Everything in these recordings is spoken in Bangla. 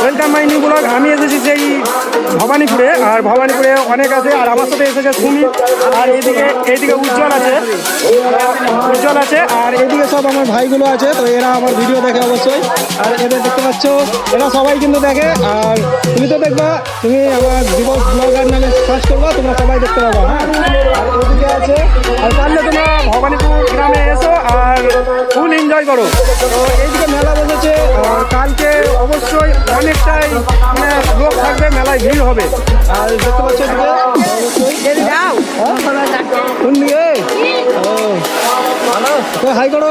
Welcome my new blog. আমি এসেছি সেই ভবানীপুরে, আর ভবানীপুরে অনেক আছে, আর আমার সাথে এসেছে সুমিত, আর এইদিকে উজ্জ্বল আছে, আর এইদিকে সব আমার ভাইগুলো আছে। তো এরা আমার ভিডিও দেখে অবশ্যই, আর এদের দেখতে পাচ্ছ এরা সবাই কিন্তু দেখে। আর তুমি তো দেখবা, তুমি আমার দিবস ব্লগার নামে সার্চ করবা, তোমরা সবাই দেখতে পাবা। হ্যাঁ, আর এইদিকে আছে, আর পারলে তোমরা ভবানীপুর গ্রামে এসো আর ফুল এনজয় করো। তো এইদিকে মেলা বসেছে, আর কালকে অবশ্যই অনেকটাই মানে লোক থাকবে, মেলায় ভিড় হবে। আর দেখতে পাচ্ছ তো হাই করো।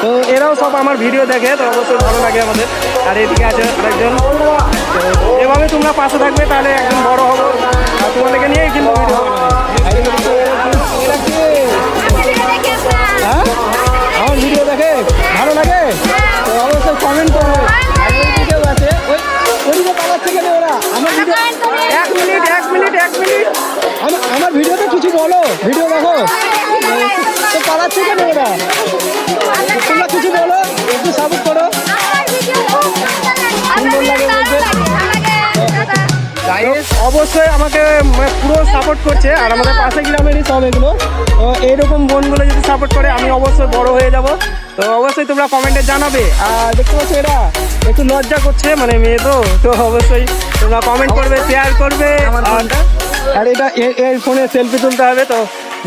তো এরাও সব আমার ভিডিও দেখে, তো অবশ্যই ভালো লাগে আমাদের। আর এদিকে আছে আরেকজন। তো এভাবে তোমরা পাশে থাকবে, তাহলে একদম বড় হবো, আর তোমাদেরকে নিয়েই কিন্তু ভিডিও হবে। হ্যাঁ, আমার ভিডিও দেখে ভালো লাগে, তো অবশ্যই কমেন্ট করবে। আর ওইদিকেও আছে, ওইদিকে পালাচ্ছে কেন ওরা? আমার ভিডিও এক মিনিট আমার ভিডিওতে কিছু বলো, ভিডিও দেখো, তো পালাচ্ছে কেন ওরা? তোমরা কিছু বলো, একটু সাপোর্ট করো। অবশ্যই আমাকে পুরো সাপোর্ট করছে, আর আমাদের পাশে গ্রামেরই সব এগুলো। তো এইরকম বোনগুলো যদি সাপোর্ট করে, আমি অবশ্যই বড় হয়ে যাব। তো অবশ্যই তোমরা কমেন্টে জানাবে। আর দেখতে পাচ্ছ এরা একটু লজ্জা করছে, মানে মেয়ে তো অবশ্যই তোমরা কমেন্ট করবে, শেয়ার করবে। আর এটা এর ফোনে সেলফি তুলতে হবে। তো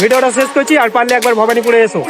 ভিডিওটা শেষ করছি, আর পারলে একবার ভবানীপুরে এসো।